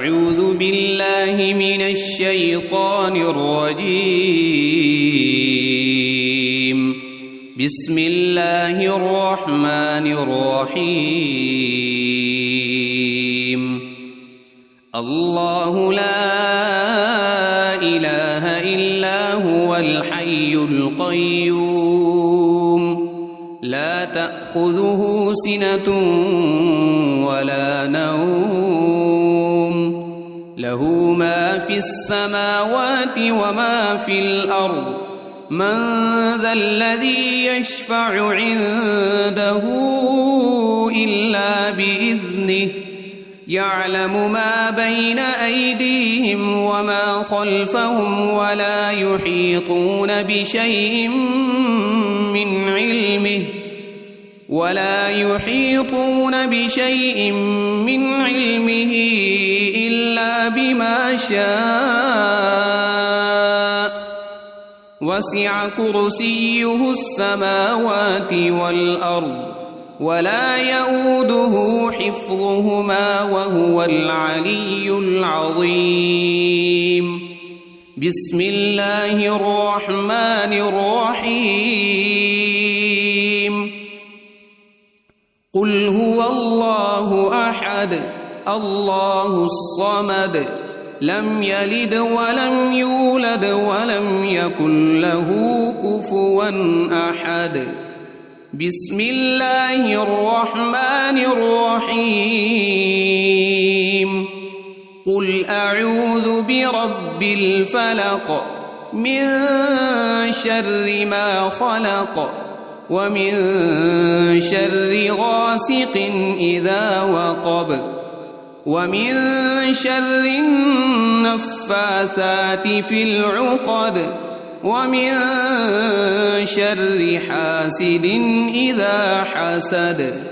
أعوذ بالله من الشيطان الرجيم. بسم الله الرحمن الرحيم. الله لا إله إلا هو الحي القيوم لا تأخذه سنة ولا نوم له ما في السماوات وما في الأرض من ذا الذي يشفع عنده إلا بإذنه يعلم ما بين أيديهم وما خلفهم ولا يحيطون بشيء من علمه إلا بما شاء وسع كرسيه السماوات والأرض ولا يؤوده حفظهما وهو العلي العظيم. بسم الله الرحمن الرحيم. قل هو الله أحد الله الصمد لم يلد ولم يولد ولم يكن له كفوا أحد. بسم الله الرحمن الرحيم. قل أعوذ برب الفلق من شر ما خلق ومن شر غاسق إذا وقب ومن شر النفاثات في العقد ومن شر حاسد إذا حسد.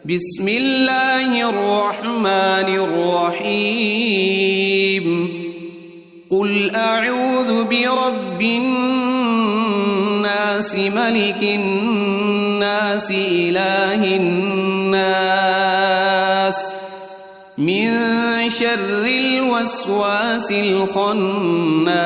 بسم الله الرحمن الرحيم. قل أعوذ برب الناس ملك الناس إله الناس من شر الوسواس الخناس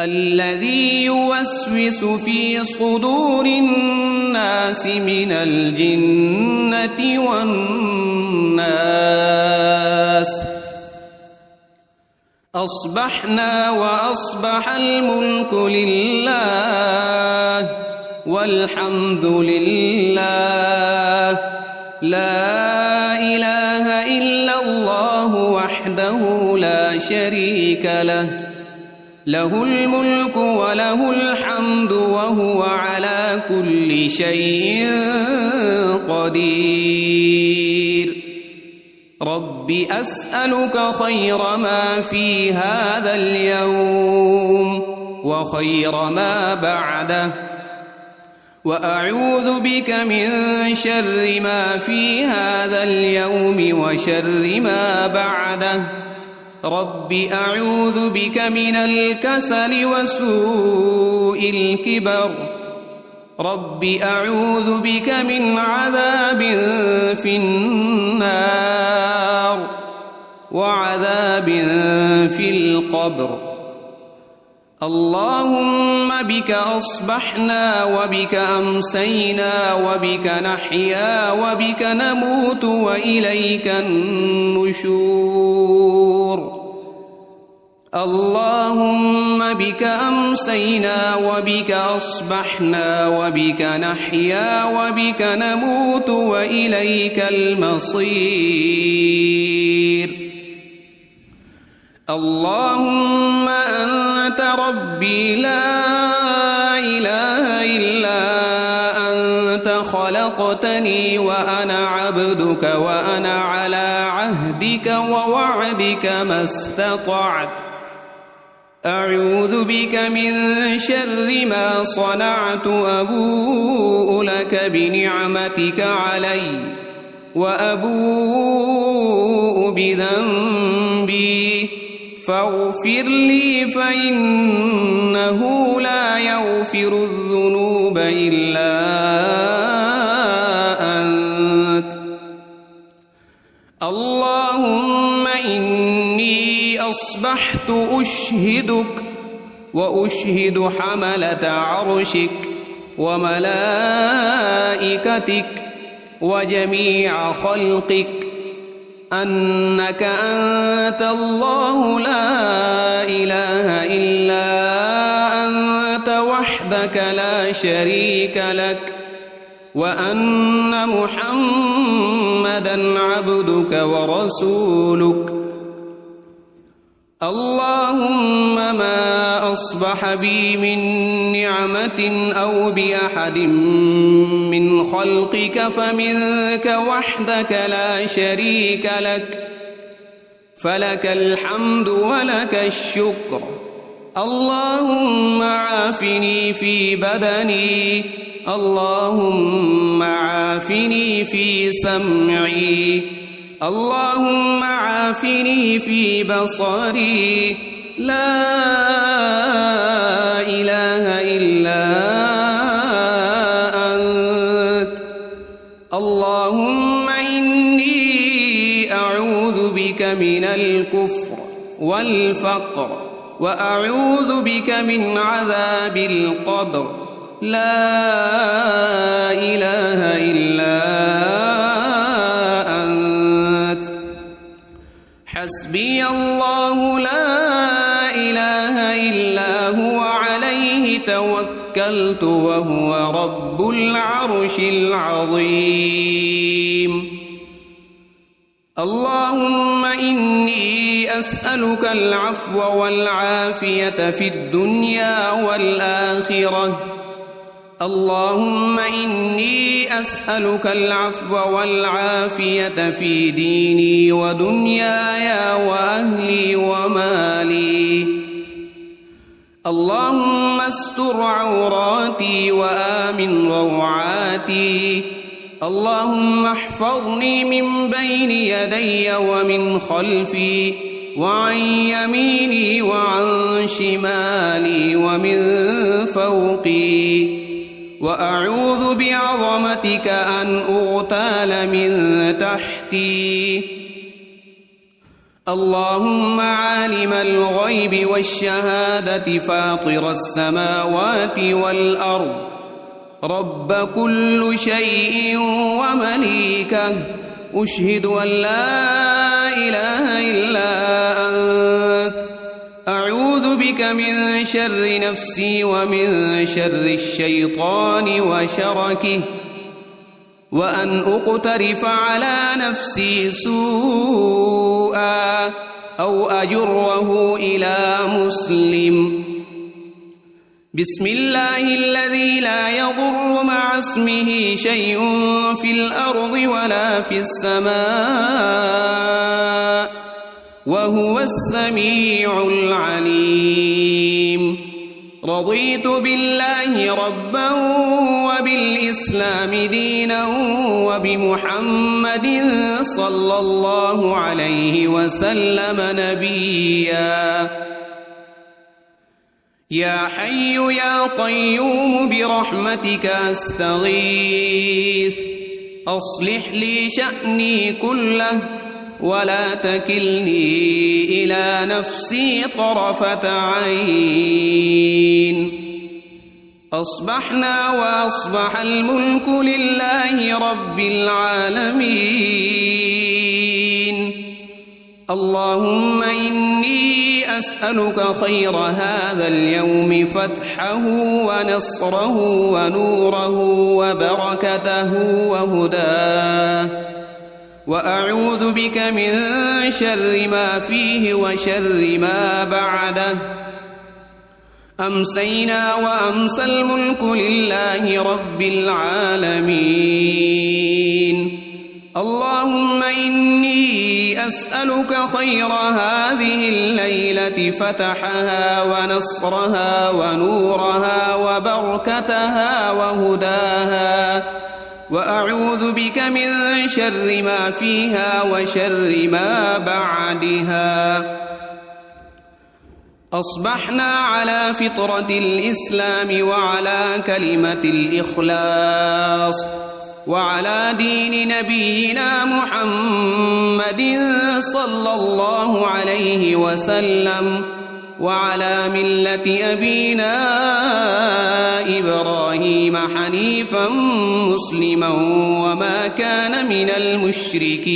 الذي يوسوس في صدور الناس من الجنة والناس. أصبحنا وأصبح الملك لله والحمد لله لا إله إلا الله وحده لا شريك له له الملك وله الحمد وهو على كل شيء قدير. رب أسألك خير ما في هذا اليوم وخير ما بعده وأعوذ بك من شر ما في هذا اليوم وشر ما بعده. رب أعوذ بك من الكسل وسوء الكبر. رب أعوذ بك من عذاب في النار وعذاب في القبر. اللهم بك أصبحنا وبك أمسينا وبك نحيا وبك نموت وإليك النشور. اللهم بك أمسينا وبك أصبحنا وبك نحيا وبك نموت وإليك المصير. اللهم أنت ربي لا إله إلا أنت خلقتني وأنا عبدك وأنا على عهدك ووعدك ما استطعت. أعوذ بك من شر ما صنعت أبوء لك بنعمتك علي وأبوء بذنبي فاغفر لي فإنه لا يغفر الذنوب إلا أنت. اللهم إني أصبحت أشهدك وأشهد حملة عرشك وملائكتك وجميع خلقك أنك أنت الله لا إله إلا أنت وحدك لا شريك لك وأن محمدًا عبدك ورسولك. اللهم ما أصبح بي من نعمة أو بأحد من خلقك فمنك وحدك لا شريك لك، فلك الحمد ولك الشكر. اللهم عافني في بدني، اللهم عافني في سمعي، اللهم عافني في بصري، لا إله إلا أنت. اللهم إني أعوذ بك من الكفر والفقر وأعوذ بك من عذاب القبر، لا إله إلا أنت. حسبي الله لا إله إلا هو عليه توكلت وهو رب العرش العظيم. اللهم إني أسألك العفو والعافية في الدنيا والآخرة. اللهم إني أسألك العفو والعافية في ديني ودنياي وأهلي ومالي. اللهم استر عوراتي وآمن روعاتي. اللهم احفظني من بين يدي ومن خلفي وعن يميني وعن شمالي ومن فوقي، وأعوذ بعظمتك أن أغتال من تحتي. اللهم عالم الغيب والشهادة فاطر السماوات والأرض، رب كل شيء ومليكه، أشهد أن لا إله إلا أنت. أعوذ بك من شر نفسي ومن شر الشيطان وشركه، وأن أقترف على نفسي سوءا أو أجره إلى مسلم. بسم الله الذي لا يضر مع اسمه شيء في الأرض ولا في السماء وهو السميع العليم. رضيت بالله ربا وبالإسلام دينا وبمحمد صلى الله عليه وسلم نبيا. يا حي يا قيوم برحمتك أستغيث، أصلح لي شأني كله ولا تكلني إلى نفسي طرفة عين. أصبحنا وأصبح الملك لله رب العالمين. اللهم إني أسألك خير هذا اليوم فتحه ونصره ونوره وبركته وهداه، وأعوذ بك من شر ما فيه وشر ما بعده. أمسينا وأمسى الملك لله رب العالمين. اللهم إني أسألك خير هذه الليلة فتحها ونصرها ونورها وبركتها وهداها، وأعوذ بك من شر ما فيها وشر ما بعدها. أصبحنا على فطرة الإسلام وعلى كلمة الإخلاص، وعلى دين نبينا محمد صلى الله عليه وسلم وعلى ملة أبينا إبراهيم حنيفا مسلما وما كان من المشركين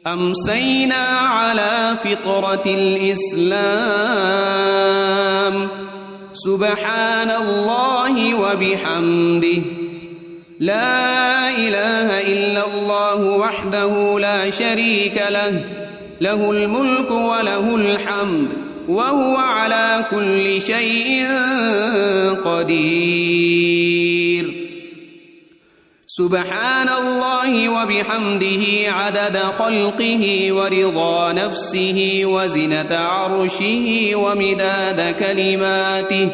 أمسينا على فطرة الإسلام سبحان الله وبحمده لا إله إلا الله وحده لا شريك له له الملك وله الحمد وهو على كل شيء قدير سبحان الله وبحمده عدد خلقه ورضا نفسه وزنة عرشه ومداد كلماته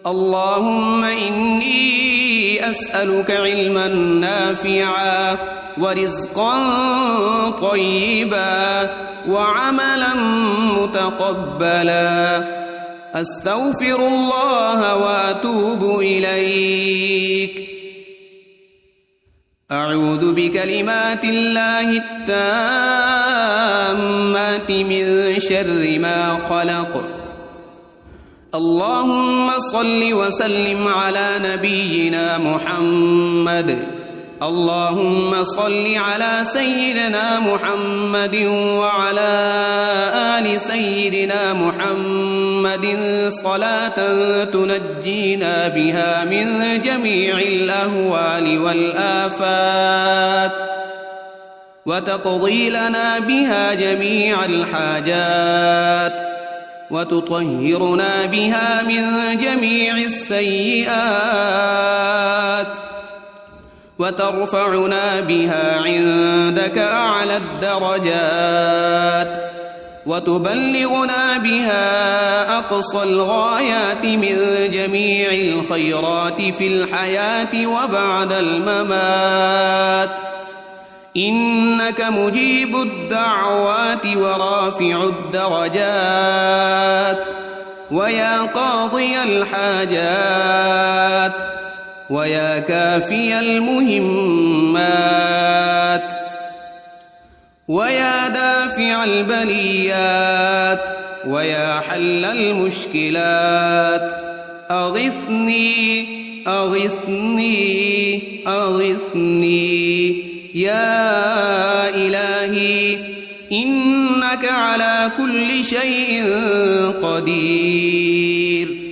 اللهم إني أسألك علما نافعا ورزقا طيبا وعملا متقبلا أستغفر الله وأتوب إليك أعوذ بكلمات الله التامات من شر ما خلق اللهم صل وسلم على نبينا محمد اللهم صل على سيدنا محمد وعلى آل سيدنا محمد صلاة تنجينا بها من جميع الأهوال والآفات وتقضي لنا بها جميع الحاجات وتطهرنا بها من جميع السيئات وترفعنا بها عندك أعلى الدرجات وتبلغنا بها أقصى الغايات من جميع الخيرات في الحياة وبعد الممات إنك مجيب الدعوات ورافع الدرجات ويا قاضي الحاجات ويا كافي المهمات ويا دافع البليات ويا حل المشكلات أغثني أغثني أغثني يا إلهي إنك على كل شيء قدير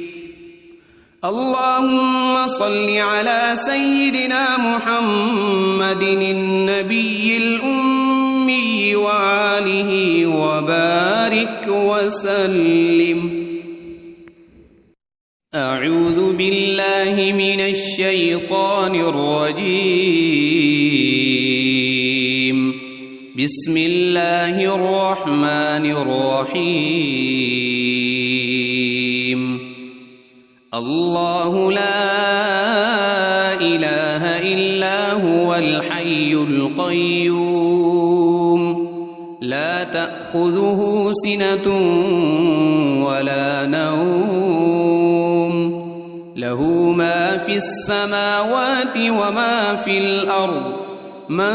اللهم صل على سيدنا محمد النبي الأمي وآله وبارك وسلم أعوذ بالله من الشيطان الرجيم بسم الله الرحمن الرحيم الله لا إله إلا هو الحي القيوم لا تأخذه سنة ولا نوم له ما في السماوات وما في الأرض من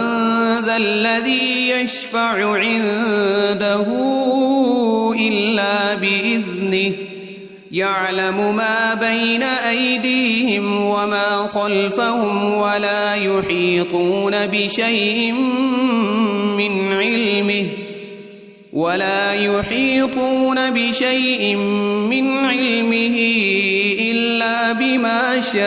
ذا الذي يشفع عنده إلا بإذنه يعلم ما بين أيديهم وما خلفهم ولا يحيطون بشيء من علمه إلا بما شاء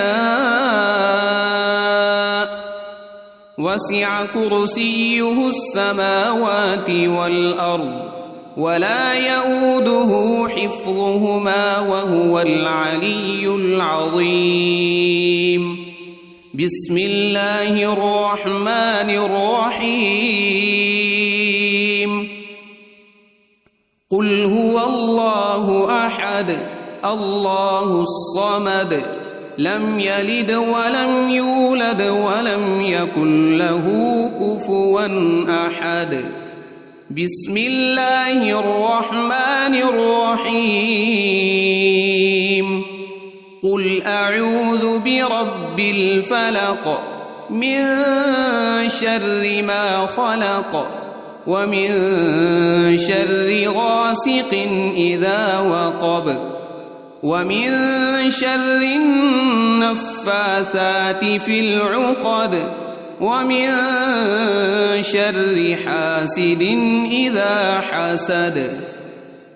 وسع كرسيه السماوات والأرض ولا يؤوده حفظهما وهو العلي العظيم بسم الله الرحمن الرحيم قل هو الله أحد الله الصمد لم يلد ولم يولد ولم يكن له كفوا أحد بسم الله الرحمن الرحيم قل أعوذ برب الفلق من شر ما خلق ومن شر غاسق إذا وقب ومن شر النفاثات في العقد ومن شر حاسد إذا حسد.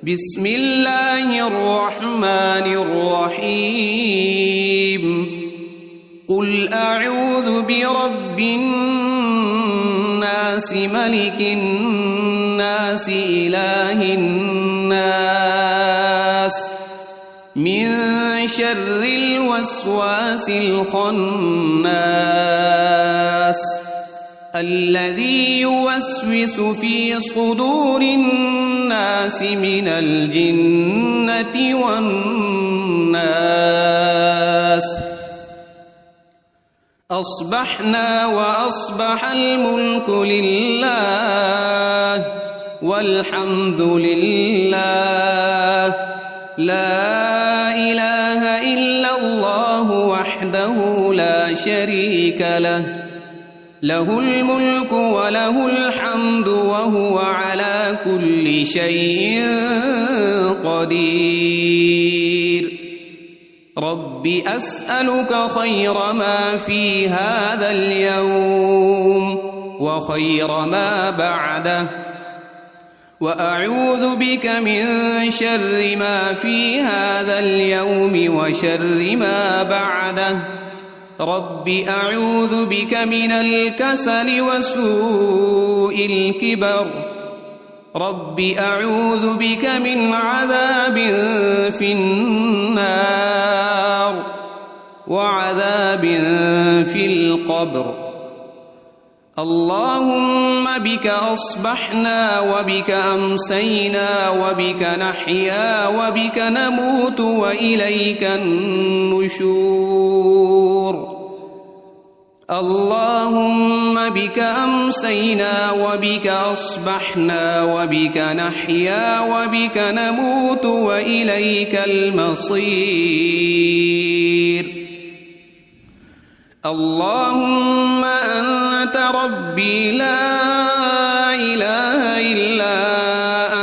بسم الله الرحمن الرحيم. قل أعوذ برب الناس ملك الناس إله الناس من شر الوسواس الخناس الذي يوسوس في صدور الناس من الجنة والناس. أصبحنا وأصبح الملك لله والحمد لله لا إله إلا الله وحده لا شريك له له الملك وله الحمد وهو على كل شيء قدير. رب أسألك خير ما في هذا اليوم وخير ما بعده وأعوذ بك من شر ما في هذا اليوم وشر ما بعده. رب أعوذ بك من الكسل وسوء الكبر. رب أعوذ بك من عذاب في النار وعذاب في القبر. اللهم بك أصبحنا وبك أمسينا وبك نحيا وبك نموت وإليك النشور. اللهم بك أمسينا وبك أصبحنا وبك نحيا وبك نموت وإليك المصير. اللهم أنت ربي لا إله إلا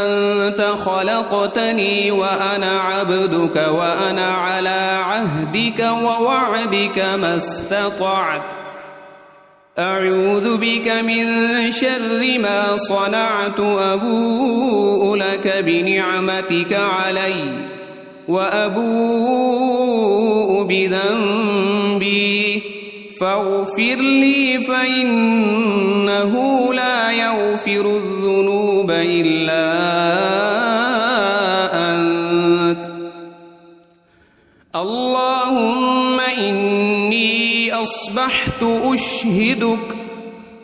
أنت خلقتني وأنا عبدك وأنا على عهدك ووعدك ما استطعت. أعوذ بك من شر ما صنعت. أبوء لك بنعمتك علي وأبوء بذنبي فاغفر لي فإنه لا يغفر الذنوب إلا أنت. اللهم إني أصبحت أشهدك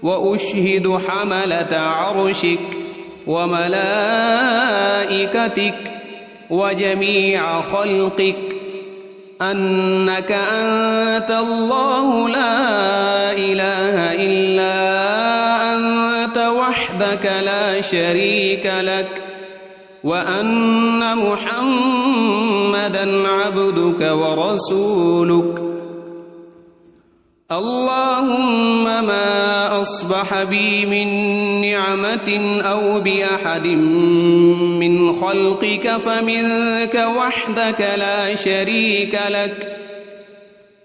وأشهد حملة عرشك وملائكتك وجميع خلقك أنك أنت الله لا إله إلا أنت وحدك لا شريك لك وأن محمدًا عبدك ورسولك. اللهم ما أصبح بي من نعمة أو بأحد من خلقك فمنك وحدك لا شريك لك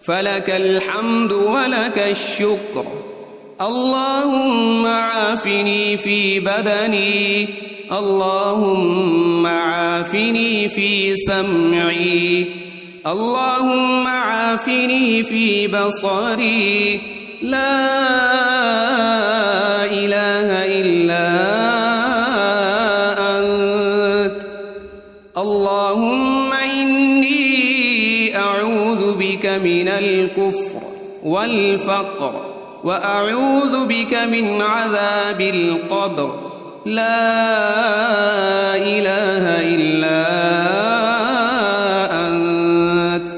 فلك الحمد ولك الشكر. اللهم عافني في بدني. اللهم عافني في سمعي. اللهم عافني في بصري. لا إله إلا أنت. اللهم إني أعوذ بك من الكفر والفقر وأعوذ بك من عذاب القبر. لا إله إلا أنت.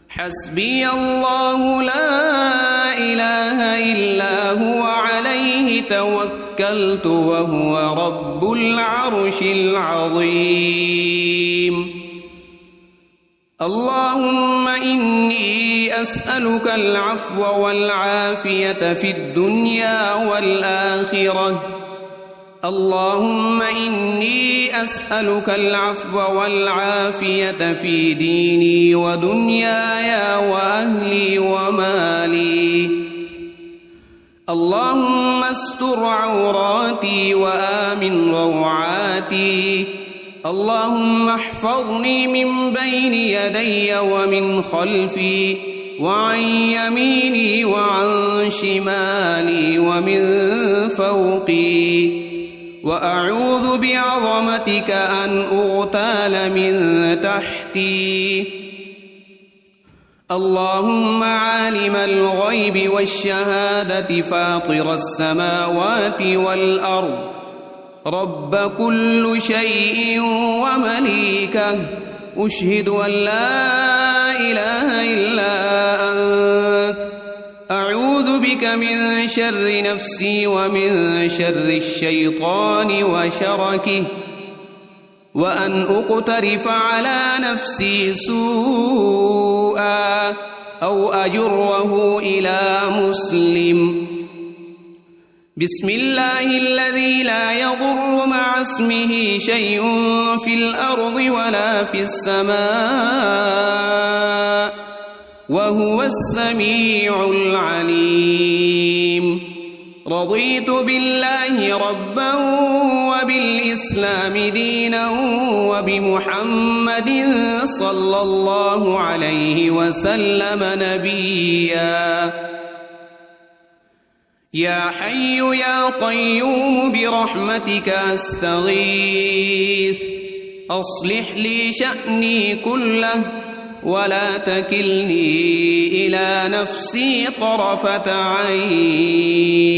حسبي الله لا إله إلا هو عليه توكلت وهو رب العرش العظيم. اللهم إني أسألك العفو والعافية في الدنيا والآخرة. اللهم إني أسألك العفو والعافية في ديني ودنياي وأهلي ومالي. اللهم استر عوراتي وآمن روعاتي. اللهم احفظني من بين يدي ومن خلفي وعن يميني وعن شمالي ومن فوقي، وأعوذ بعظمتك أن أغتال من تحتي. اللهم عالم الغيب والشهادة فاطر السماوات والأرض، رب كل شيء ومليكه، أشهد أن لا إله إلا أنت، أعوذ بك من شر نفسي ومن شر الشيطان وشركه، وأن أقترف على نفسي سوءا أو أجره إلى مسلم. بسم الله الذي لا يضر مع اسمه شيء في الأرض ولا في السماء، وهو السميع العليم. رضيت بالله ربا وبالإسلام دينا وبمحمد صلى الله عليه وسلم نبيا. يا حي يا قيوم برحمتك أستغيث، أصلح لي شأني كله ولا تكلني إلى نفسي طرفة عين.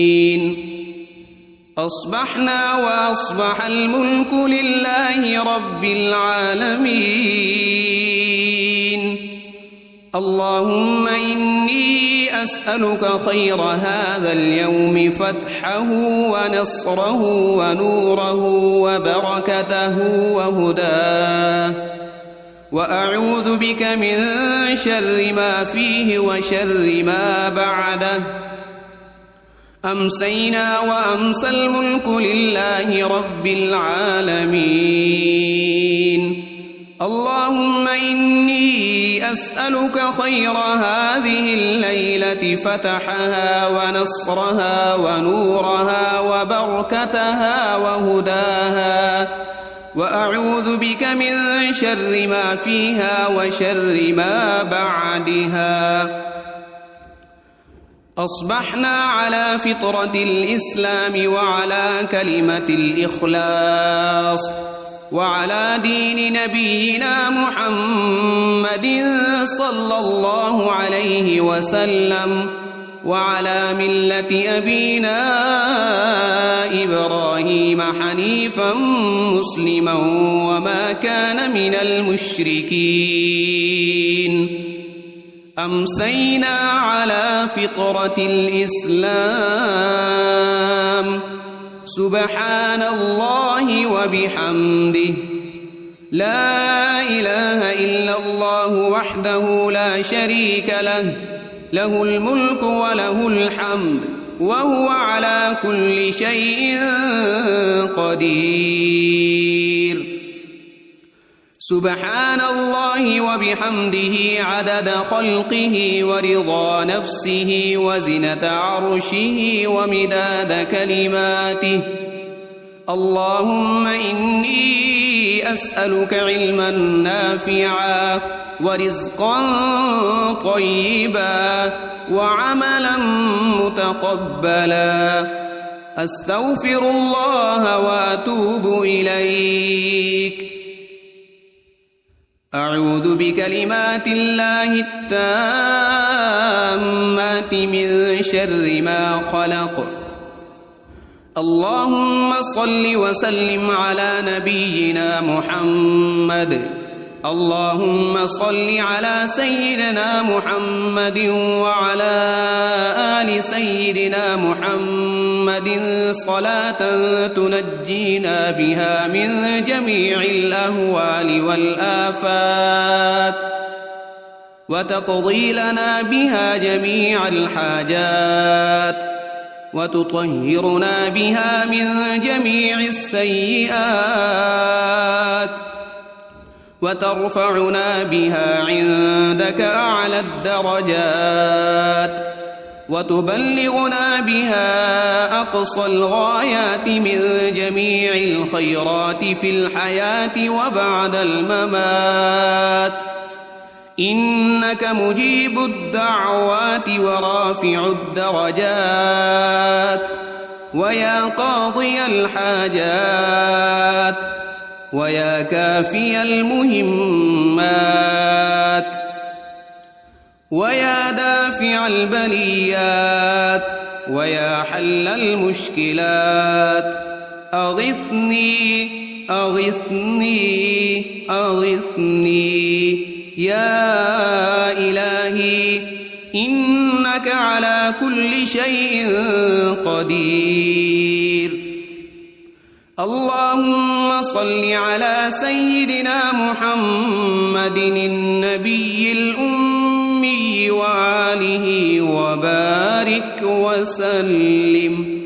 أصبحنا وأصبح الملك لله رب العالمين. اللهم إني أسألك خير هذا اليوم، فتحه ونصره ونوره وبركته وهداه، وأعوذ بك من شر ما فيه وشر ما بعده. أمسينا وأمسى الملك لله رب العالمين. اللهم إني أسألك خير هذه الليلة، فتحها ونصرها ونورها وبركتها وهداها، وأعوذ بك من شر ما فيها وشر ما بعدها. أصبحنا على فطرة الإسلام وعلى كلمة الإخلاص وعلى دين نبينا محمد صلى الله عليه وسلم، وعلى ملة أبينا إبراهيم حنيفا مسلما وما كان من المشركين. أمسينا على فطرة الإسلام. سبحان الله وبحمده، لا إله إلا الله وحده لا شريك له، له الملك وله الحمد وهو على كل شيء قدير. سبحان الله وبحمده عدد خلقه ورضا نفسه وزنة عرشه ومداد كلماته. اللهم إني أسألك علما نافعا ورزقا طيبا وعملا متقبلا. أستغفر الله وأتوب إليك. أعوذ بكلمات الله التامات من شر ما خلق. اللهم صل وسلم على نبينا محمد. اللهم صل على سيدنا محمد وعلى آل سيدنا محمد صلاة تنجينا بها من جميع الأهوال والآفات وتقضي لنا بها جميع الحاجات وتطهرنا بها من جميع السيئات وترفعنا بها عندك أعلى الدرجات وتبلغنا بها أقصى الغايات من جميع الخيرات في الحياة وبعد الممات إنك مجيب الدعوات ورافع الدرجات ويا قاضي الحاجات ويا كافي المهمات ويا دافع البليات ويا حل المشكلات أغثني أغثني أغثني يا إلهي إنك على كل شيء قدير. اللهم صل على سيدنا محمد النبي الأمي وآله وبارك وسلم.